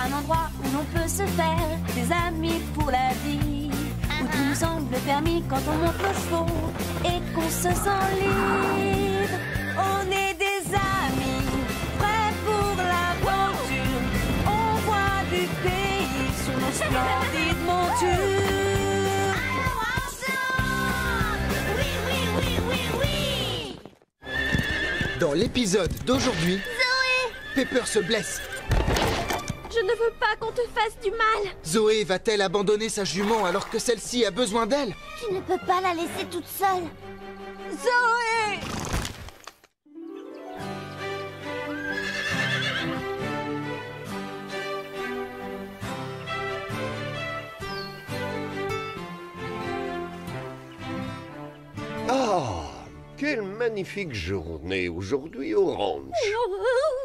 Un endroit où l'on peut se faire des amis pour la vie, où tout nous semble permis quand on monte nos chevaux et qu'on se sent libre. On est des amis, prêts pour l'aventure. On voit du pays sur nos splendides montures. Oui, oui, oui, oui, oui. Dans l'épisode d'aujourd'hui, Zoé! Pepper se blesse. Je ne veux pas qu'on te fasse du mal. Zoé va-t-elle abandonner sa jument alors que celle-ci a besoin d'elle? Tu ne peux pas la laisser toute seule. Zoé! Ah, quelle magnifique journée aujourd'hui au ranch.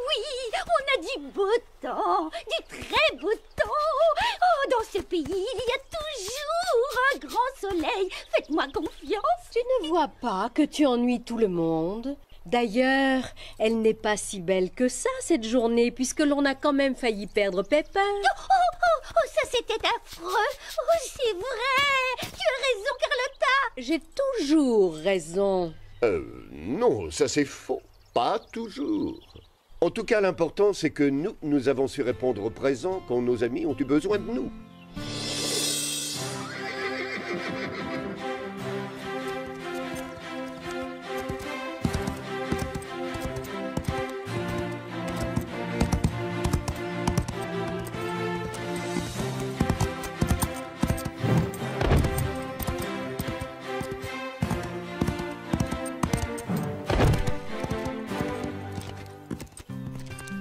Oui, on a du beau temps, du très beau temps. Oh, dans ce pays, il y a toujours un grand soleil. Faites-moi confiance. Tu ne vois pas que tu ennuies tout le monde? D'ailleurs, elle n'est pas si belle que ça, cette journée, puisque l'on a quand même failli perdre Pepper. Oh, ça c'était affreux. Oh, c'est vrai. Tu as raison, Carlotta. J'ai toujours raison. Non, ça c'est faux. Pas toujours. En tout cas, l'important c'est que nous avons su répondre au présent quand nos amis ont eu besoin de nous.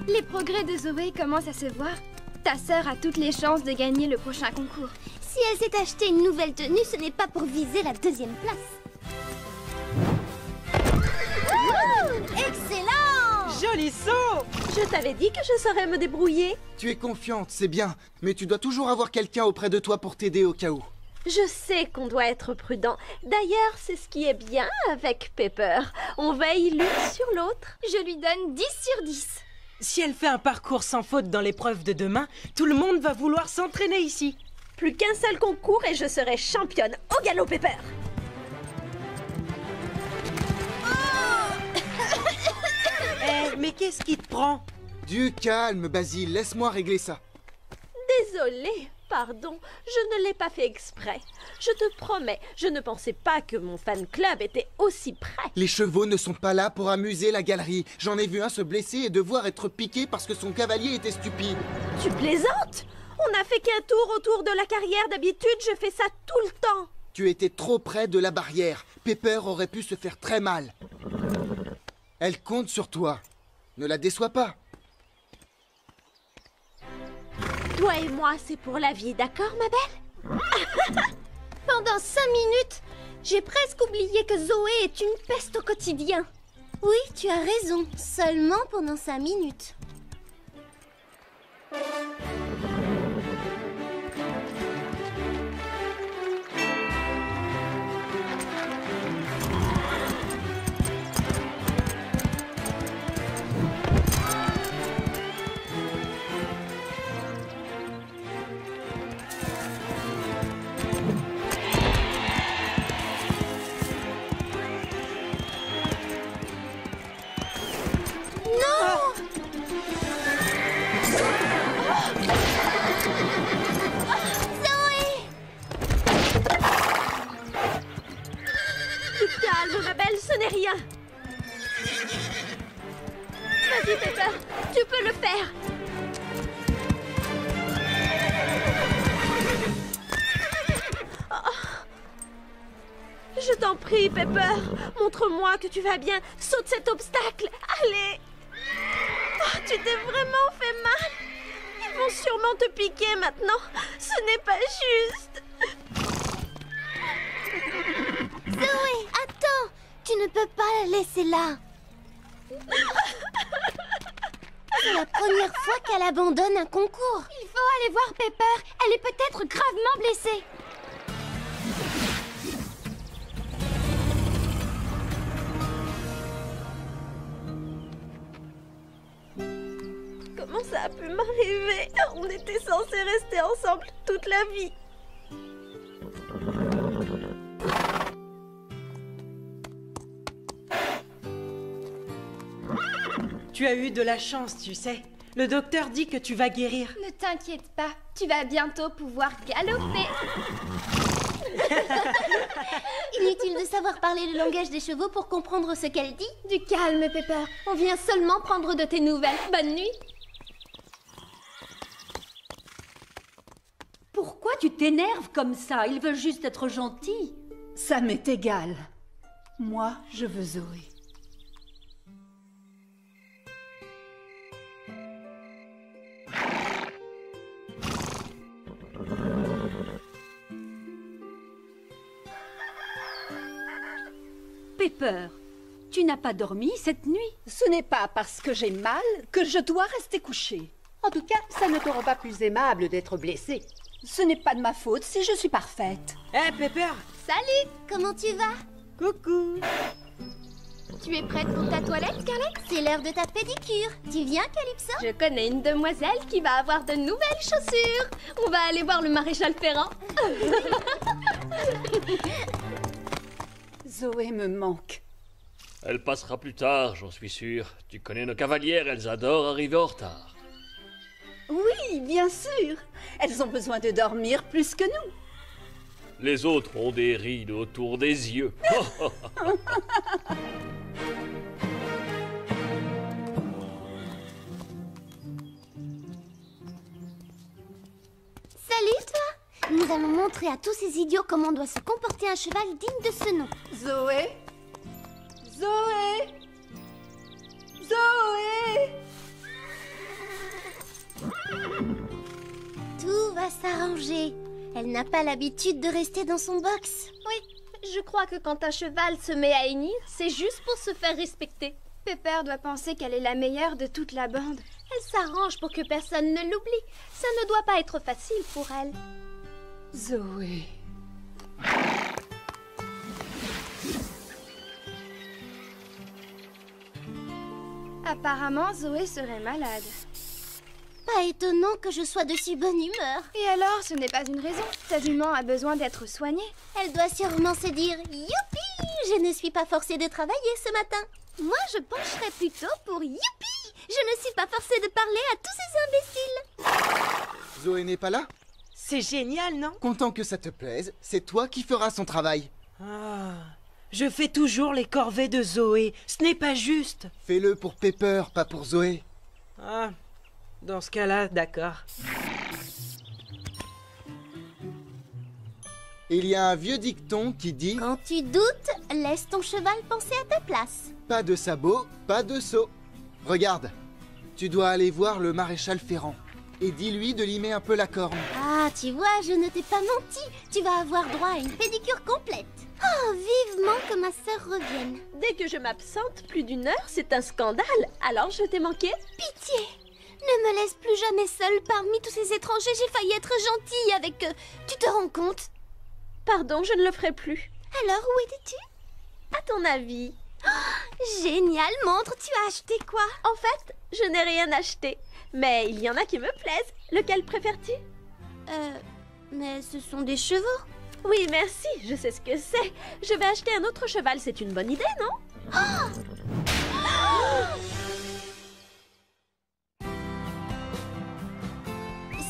Les progrès de Zoé commencent à se voir. Ta sœur a toutes les chances de gagner le prochain concours. Si elle s'est acheté une nouvelle tenue, ce n'est pas pour viser la deuxième place. Excellent! Joli saut! Je t'avais dit que je saurais me débrouiller. Tu es confiante, c'est bien, mais tu dois toujours avoir quelqu'un auprès de toi pour t'aider au cas où. Je sais qu'on doit être prudent. D'ailleurs, c'est ce qui est bien avec Pepper. On veille l'une sur l'autre. Je lui donne 10 sur 10. Si elle fait un parcours sans faute dans l'épreuve de demain, tout le monde va vouloir s'entraîner ici. Plus qu'un seul concours et je serai championne au galop, Pepper. Mais qu'est-ce qui te prend? Du calme, Basile, laisse-moi régler ça. Désolée, pardon, je ne l'ai pas fait exprès. Je te promets, je ne pensais pas que mon fan club était aussi prêt. Les chevaux ne sont pas là pour amuser la galerie. J'en ai vu un se blesser et devoir être piqué parce que son cavalier était stupide. Tu plaisantes? On n'a fait qu'un tour autour de la carrière. D'habitude, je fais ça tout le temps. Tu étais trop près de la barrière. Pepper aurait pu se faire très mal. Elle compte sur toi. Ne la déçois pas. Toi et moi, c'est pour la vie, d'accord, ma belle? Pendant 5 minutes, j'ai presque oublié que Zoé est une peste au quotidien. Oui, tu as raison. Seulement pendant 5 minutes. Calme, ma belle, ce n'est rien. Vas-y, Pepper, tu peux le faire. Je t'en prie, Pepper. Montre-moi que tu vas bien. Saute cet obstacle. Allez. Oh, tu t'es vraiment fait mal. Ils vont sûrement te piquer maintenant. Ce n'est pas juste. Zoé, attends! Tu ne peux pas la laisser là. C'est la première fois qu'elle abandonne un concours. Il faut aller voir Pepper. Elle est peut-être gravement blessée. Comment ça a pu m'arriver? On était censés rester ensemble toute la vie. Tu as eu de la chance, tu sais. Le docteur dit que tu vas guérir. Ne t'inquiète pas, tu vas bientôt pouvoir galoper. Inutile de savoir parler le langage des chevaux pour comprendre ce qu'elle dit. Du calme, Pepper. On vient seulement prendre de tes nouvelles. Bonne nuit. Pourquoi tu t'énerves comme ça? Ils veulent juste être gentils. Ça m'est égal. Moi, je veux Zoé. Pepper, tu n'as pas dormi cette nuit? Ce n'est pas parce que j'ai mal que je dois rester couchée. En tout cas, ça ne te rend pas plus aimable d'être blessée. Ce n'est pas de ma faute si je suis parfaite. Hé, Pepper! Salut! Comment tu vas? Coucou! Tu es prête pour ta toilette, Scarlett? C'est l'heure de ta pédicure. Tu viens, Calypso? Je connais une demoiselle qui va avoir de nouvelles chaussures. On va aller voir le maréchal Ferrand. Zoé me manque. Elle passera plus tard, j'en suis sûr. Tu connais nos cavalières, elles adorent arriver en retard. Oui, bien sûr. Elles ont besoin de dormir plus que nous. Les autres ont des rides autour des yeux. Salut, toi! Nous allons montrer à tous ces idiots comment doit se comporter un cheval digne de ce nom. Zoé? Zoé? Zoé? Tout va s'arranger. Elle n'a pas l'habitude de rester dans son box. Oui, je crois que quand un cheval se met à hennir, c'est juste pour se faire respecter. Pepper doit penser qu'elle est la meilleure de toute la bande. Elle s'arrange pour que personne ne l'oublie. Ça ne doit pas être facile pour elle. Zoé... Apparemment, Zoé serait malade. Pas étonnant que je sois de si bonne humeur. Et alors, ce n'est pas une raison. Ta jument a besoin d'être soignée. Elle doit sûrement se dire « Youpi! Je ne suis pas forcée de travailler ce matin. » Moi, je pencherais plutôt pour « Youpi! Je ne suis pas forcée de parler à tous ces imbéciles. » Zoé n'est pas là? C'est génial, non? Content que ça te plaise, c'est toi qui feras son travail. Ah, je fais toujours les corvées de Zoé. Ce n'est pas juste. Fais-le pour Pepper, pas pour Zoé. Ah, dans ce cas-là, d'accord. Il y a un vieux dicton qui dit Quand tu doutes, laisse ton cheval penser à ta place. pas de sabots, pas de seau. Regarde, tu dois aller voir le maréchal Ferrand et dis-lui de limer un peu la corne. Ah, tu vois, je ne t'ai pas menti. Tu vas avoir droit à une pédicure complète. Oh, vivement que ma sœur revienne. Dès que je m'absente plus d'une heure, c'est un scandale. Alors je t'ai manqué? Pitié! Ne me laisse plus jamais seule parmi tous ces étrangers. J'ai failli être gentille avec eux. Tu te rends compte? Pardon, je ne le ferai plus. Alors, où étais-tu? À ton avis? Génial, montre, tu as acheté quoi? En fait, je n'ai rien acheté. Mais il y en a qui me plaisent. Lequel préfères-tu? Mais ce sont des chevaux. Oui, merci, je sais ce que c'est. Je vais acheter un autre cheval, c'est une bonne idée, non?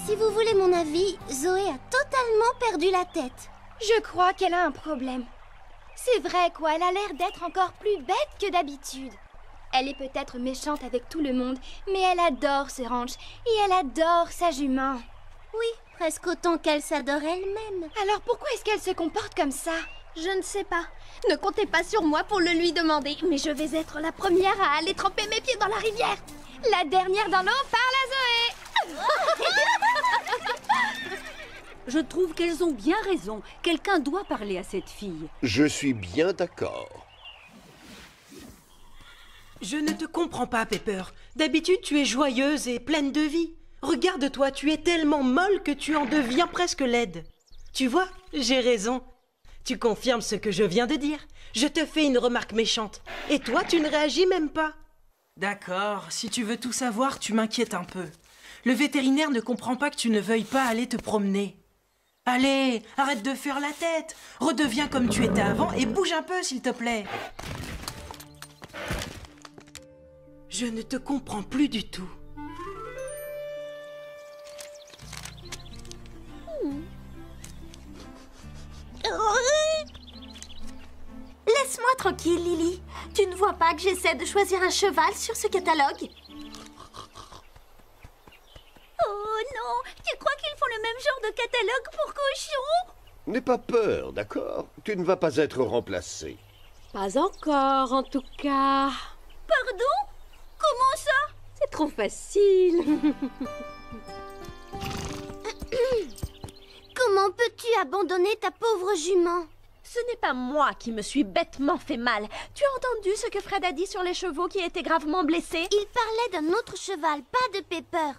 Si vous voulez mon avis, Zoé a totalement perdu la tête. Je crois qu'elle a un problème. C'est vrai, quoi, elle a l'air d'être encore plus bête que d'habitude. Elle est peut-être méchante avec tout le monde, mais elle adore ce ranch et elle adore sa jument. Oui, presque autant qu'elle s'adore elle-même. Alors pourquoi est-ce qu'elle se comporte comme ça? Je ne sais pas. Ne comptez pas sur moi pour le lui demander, mais je vais être la première à aller tremper mes pieds dans la rivière. La dernière dans l'eau parle à Zoé. Je trouve qu'elles ont bien raison. Quelqu'un doit parler à cette fille. Je suis bien d'accord. Je ne te comprends pas, Pepper. D'habitude, tu es joyeuse et pleine de vie. Regarde-toi, tu es tellement molle que tu en deviens presque laide. Tu vois, j'ai raison. Tu confirmes ce que je viens de dire. Je te fais une remarque méchante. Et toi, tu ne réagis même pas. D'accord, si tu veux tout savoir, tu m'inquiètes un peu. Le vétérinaire ne comprend pas que tu ne veuilles pas aller te promener. Allez, arrête de faire la tête. Redeviens comme tu étais avant et bouge un peu, s'il te plaît. Je ne te comprends plus du tout. Laisse-moi tranquille, Lily. Tu ne vois pas que j'essaie de choisir un cheval sur ce catalogue? Oh non! Tu crois qu'ils font le même genre de catalogue pour cochons? N'aie pas peur, d'accord? Tu ne vas pas être remplacé. Pas encore, en tout cas. Pardon? Comment ça? C'est trop facile. Comment peux-tu abandonner ta pauvre jument? Ce n'est pas moi qui me suis bêtement fait mal. Tu as entendu ce que Fred a dit sur les chevaux qui étaient gravement blessés? Il parlait d'un autre cheval, pas de Pepper.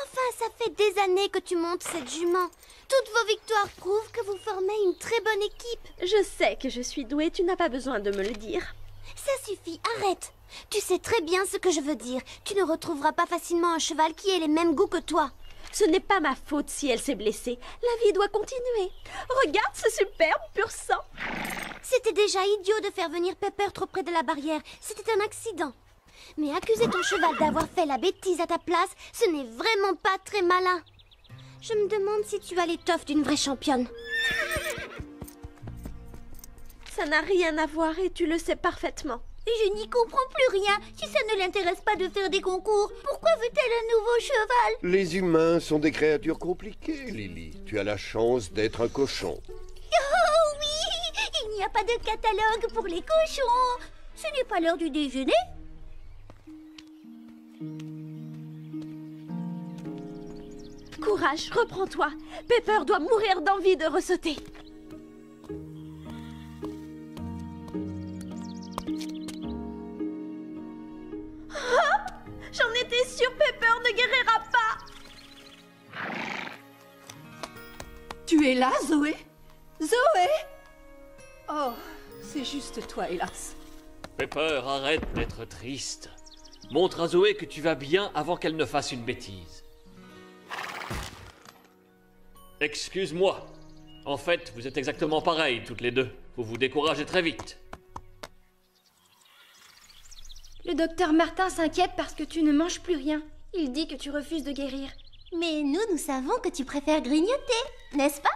Enfin, ça fait des années que tu montes cette jument. Toutes vos victoires prouvent que vous formez une très bonne équipe. Je sais que je suis douée, tu n'as pas besoin de me le dire. Ça suffit, arrête. Tu sais très bien ce que je veux dire. Tu ne retrouveras pas facilement un cheval qui ait les mêmes goûts que toi. Ce n'est pas ma faute si elle s'est blessée. La vie doit continuer. Regarde ce superbe pur sang. C'était déjà idiot de faire venir Pepper trop près de la barrière. C'était un accident. Mais accuser ton cheval d'avoir fait la bêtise à ta place, ce n'est vraiment pas très malin. Je me demande si tu as l'étoffe d'une vraie championne. Ça n'a rien à voir et tu le sais parfaitement. Je n'y comprends plus rien. Si ça ne l'intéresse pas de faire des concours, pourquoi veut-elle un nouveau cheval? Les humains sont des créatures compliquées, Lily. Tu as la chance d'être un cochon. Oh oui! Il n'y a pas de catalogue pour les cochons. Ce n'est pas l'heure du déjeuner? Courage, reprends-toi. Pepper doit mourir d'envie de ressauter. Oh, j'en étais sûre, Pepper ne guérira pas. Tu es là, Zoé? Zoé? Oh, c'est juste toi, hélas. Pepper, arrête d'être triste. Montre à Zoé que tu vas bien avant qu'elle ne fasse une bêtise. Excuse-moi. En fait, vous êtes exactement pareilles, toutes les deux. Vous vous découragez très vite. Le docteur Martin s'inquiète parce que tu ne manges plus rien. Il dit que tu refuses de guérir. Mais nous savons que tu préfères grignoter, n'est-ce pas?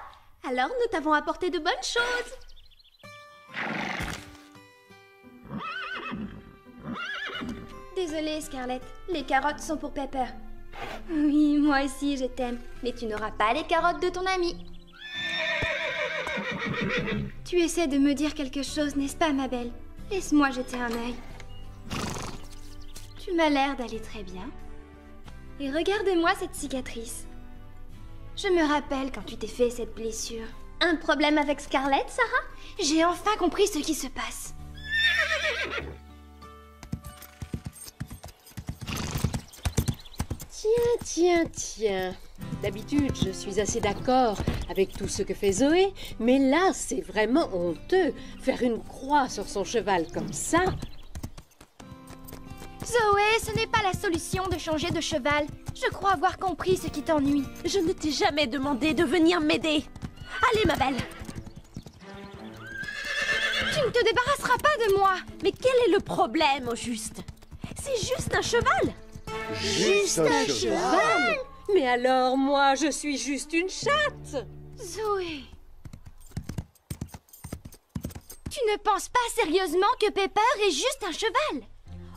Alors nous t'avons apporté de bonnes choses. Désolée, Scarlett. Les carottes sont pour Pepper. Oui, moi aussi, je t'aime. Mais tu n'auras pas les carottes de ton ami. Tu essaies de me dire quelque chose, n'est-ce pas, ma belle? Laisse-moi jeter un œil. Tu m'as l'air d'aller très bien. Et regarde-moi cette cicatrice. Je me rappelle quand tu t'es fait cette blessure. Un problème avec Scarlett, Sarah? J'ai enfin compris ce qui se passe. Tiens. D'habitude, je suis assez d'accord avec tout ce que fait Zoé, mais là, c'est vraiment honteux. Faire une croix sur son cheval comme ça. Zoé, ce n'est pas la solution de changer de cheval. Je crois avoir compris ce qui t'ennuie. Je ne t'ai jamais demandé de venir m'aider. Allez, ma belle. Tu ne te débarrasseras pas de moi. Mais quel est le problème, au juste? C'est juste un cheval. Juste un cheval? Mais alors, moi, je suis juste une chatte. Zoé. Tu ne penses pas sérieusement que Pepper est juste un cheval?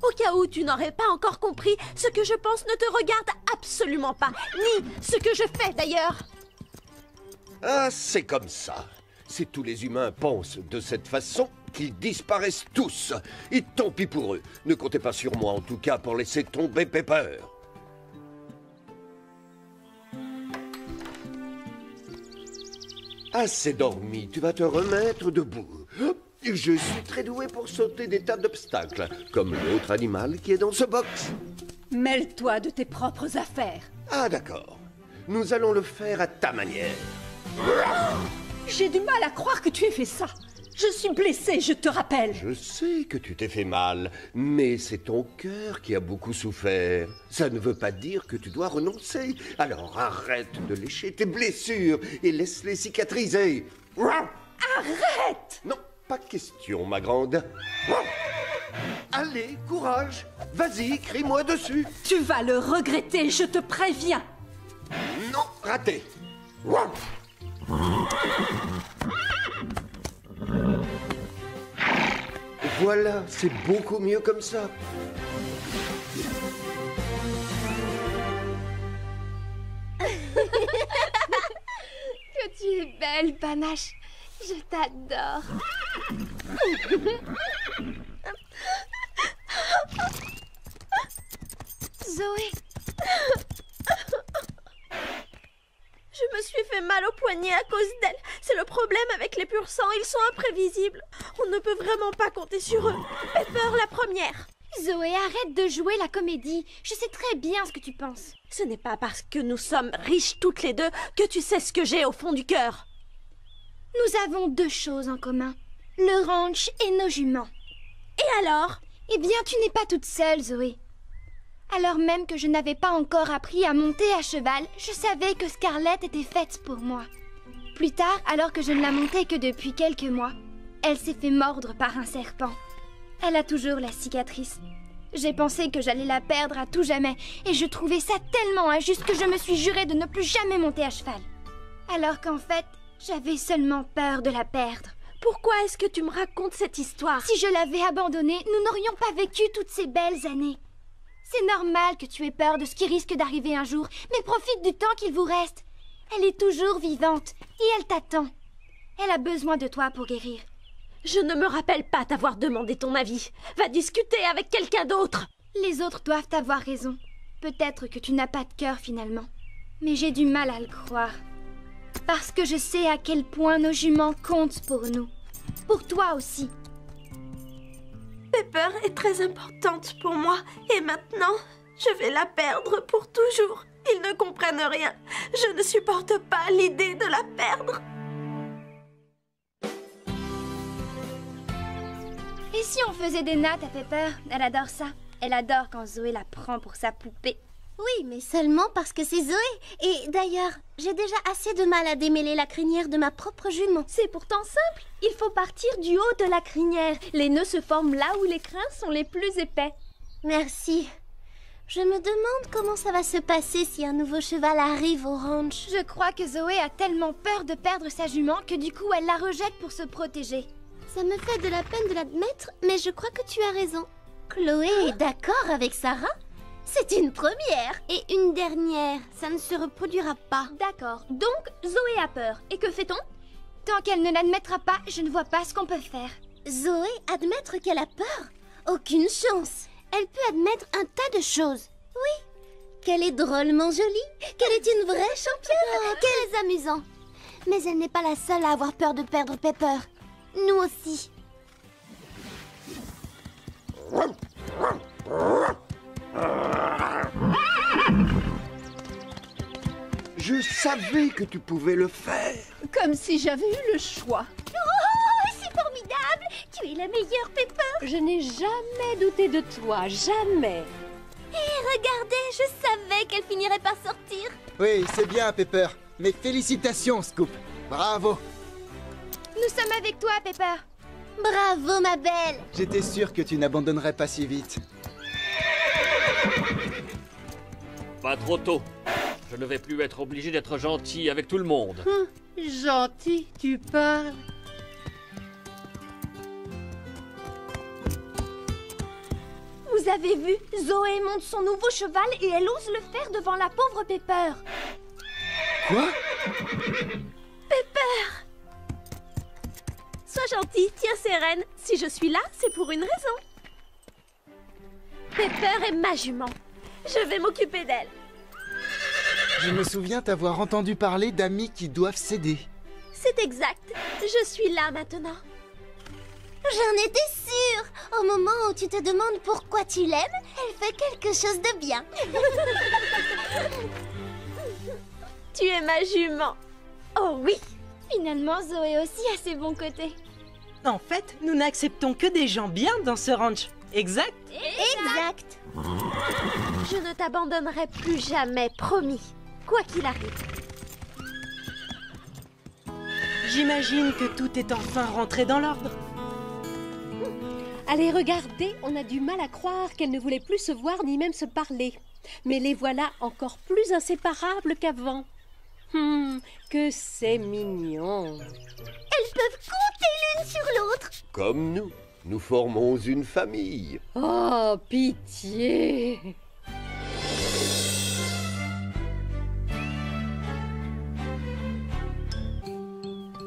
Au cas où tu n'aurais pas encore compris, ce que je pense ne te regarde absolument pas, ni ce que je fais d'ailleurs. Ah, c'est comme ça. Si tous les humains pensent de cette façon, qu'ils disparaissent tous. Et tant pis pour eux. Ne comptez pas sur moi, en tout cas, pour laisser tomber Pepper. Assez dormi, tu vas te remettre debout. Je suis très doué pour sauter des tas d'obstacles, comme l'autre animal qui est dans ce box. Mêle-toi de tes propres affaires. Ah, d'accord. Nous allons le faire à ta manière. J'ai du mal à croire que tu aies fait ça. Je suis blessée, je te rappelle. Je sais que tu t'es fait mal, mais c'est ton cœur qui a beaucoup souffert. Ça ne veut pas dire que tu dois renoncer. Alors arrête de lécher tes blessures et laisse-les cicatriser. Arrête! Non, pas question, ma grande. Allez, courage. Vas-y, crie-moi dessus. Tu vas le regretter, je te préviens. Non, raté. Voilà, c'est beaucoup mieux comme ça. Que tu es belle, Panache. Je t'adore. Zoé. Je me suis fait mal au poignet à cause d'elle. C'est le problème avec les pur sang, ils sont imprévisibles. On ne peut vraiment pas compter sur eux. Pepper la première. Zoé, arrête de jouer la comédie. Je sais très bien ce que tu penses. Ce n'est pas parce que nous sommes riches toutes les deux que tu sais ce que j'ai au fond du cœur. Nous avons deux choses en commun. Le ranch et nos juments. Et alors? Eh bien, tu n'es pas toute seule, Zoé. Alors même que je n'avais pas encore appris à monter à cheval, je savais que Scarlett était faite pour moi. Plus tard, alors que je ne la montais que depuis quelques mois, elle s'est fait mordre par un serpent. Elle a toujours la cicatrice. J'ai pensé que j'allais la perdre à tout jamais, et je trouvais ça tellement injuste que je me suis juré de ne plus jamais monter à cheval. Alors qu'en fait, j'avais seulement peur de la perdre. Pourquoi est-ce que tu me racontes cette histoire? Si je l'avais abandonnée, nous n'aurions pas vécu toutes ces belles années. C'est normal que tu aies peur de ce qui risque d'arriver un jour, mais profite du temps qu'il vous reste. Elle est toujours vivante, et elle t'attend. Elle a besoin de toi pour guérir. Je ne me rappelle pas t'avoir demandé ton avis. Va discuter avec quelqu'un d'autre. Les autres doivent avoir raison. Peut-être que tu n'as pas de cœur finalement. Mais j'ai du mal à le croire. Parce que je sais à quel point nos juments comptent pour nous. Pour toi aussi. Pepper est très importante pour moi. Et maintenant, je vais la perdre pour toujours. Ils ne comprennent rien. Je ne supporte pas l'idée de la perdre. Et si on faisait des nattes à Pepper? Elle adore ça. Elle adore quand Zoé la prend pour sa poupée. Oui, mais seulement parce que c'est Zoé. Et d'ailleurs, j'ai déjà assez de mal à démêler la crinière de ma propre jument. C'est pourtant simple. Il faut partir du haut de la crinière. Les nœuds se forment là où les crins sont les plus épais. Merci. Je me demande comment ça va se passer si un nouveau cheval arrive au ranch. Je crois que Zoé a tellement peur de perdre sa jument que du coup elle la rejette pour se protéger. Ça me fait de la peine de l'admettre, mais je crois que tu as raison. Chloé est d'accord avec Sarah? C'est une première. Et une dernière, ça ne se reproduira pas. D'accord, donc Zoé a peur. Et que fait-on? Tant qu'elle ne l'admettra pas, je ne vois pas ce qu'on peut faire. Zoé, admettre qu'elle a peur? Aucune chance. Elle peut admettre un tas de choses. Oui, qu'elle est drôlement jolie, qu'elle est une vraie championne, qu'elle est amusante. Mais elle n'est pas la seule à avoir peur de perdre Pepper. Nous aussi. Je savais que tu pouvais le faire. Comme si j'avais eu le choix. Oh, c'est formidable! Tu es la meilleure, Pepper! Je n'ai jamais douté de toi, jamais. Et regardez, je savais qu'elle finirait par sortir. Oui, c'est bien, Pepper. Mais félicitations, Scoop. Bravo. Nous sommes avec toi, Pepper. Bravo, ma belle. J'étais sûr que tu n'abandonnerais pas si vite. Pas trop tôt. Je ne vais plus être obligé d'être gentil avec tout le monde. Gentil, tu parles. Vous avez vu? Zoé monte son nouveau cheval et elle ose le faire devant la pauvre Pepper. Quoi? Pepper! Sois gentille, tiens ces rênes. Si je suis là, c'est pour une raison. Pepper est ma jument. Je vais m'occuper d'elle. Je me souviens t'avoir entendu parler d'amis qui doivent céder. C'est exact. Je suis là maintenant. J'en étais sûre. Au moment où tu te demandes pourquoi tu l'aimes, elle fait quelque chose de bien. Tu es ma jument. Oh oui. Finalement, Zoé aussi a ses bons côtés. En fait, nous n'acceptons que des gens bien dans ce ranch. Exact? Exact. Je ne t'abandonnerai plus jamais, promis. Quoi qu'il arrive. J'imagine que tout est enfin rentré dans l'ordre. Allez, regardez, on a du mal à croire qu'elles ne voulaient plus se voir ni même se parler. Mais les voilà encore plus inséparables qu'avant. Que c'est mignon. Elles peuvent compter l'une sur l'autre. Comme nous formons une famille. Oh, pitié!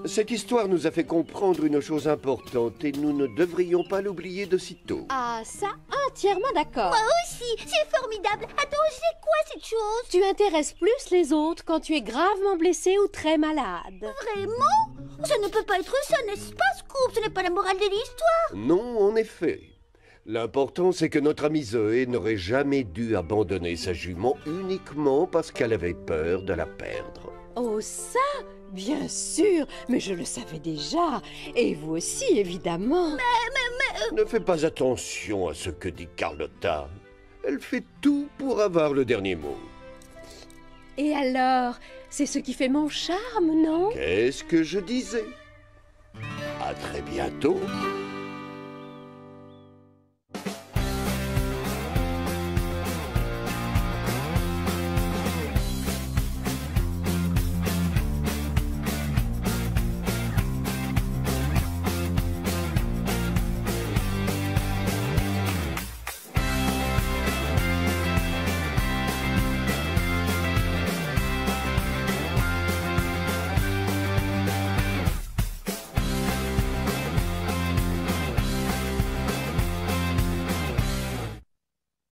Cette histoire nous a fait comprendre une chose importante et nous ne devrions pas l'oublier de sitôt. Ah, ça, entièrement d'accord. Moi aussi, c'est formidable. Attends, c'est quoi cette chose? Tu intéresses plus les autres quand tu es gravement blessé ou très malade. Vraiment? Ça ne peut pas être ça, n'est-ce pas, Scoop? Ce n'est pas la morale de l'histoire. Non, en effet. L'important, c'est que notre amie Zoé n'aurait jamais dû abandonner sa jument uniquement parce qu'elle avait peur de la perdre. Oh, ça? Bien sûr, mais je le savais déjà. Et vous aussi, évidemment. Ne fais pas attention à ce que dit Carlotta. Elle fait tout pour avoir le dernier mot. Et alors, c'est ce qui fait mon charme, non? Qu'est-ce que je disais? À très bientôt.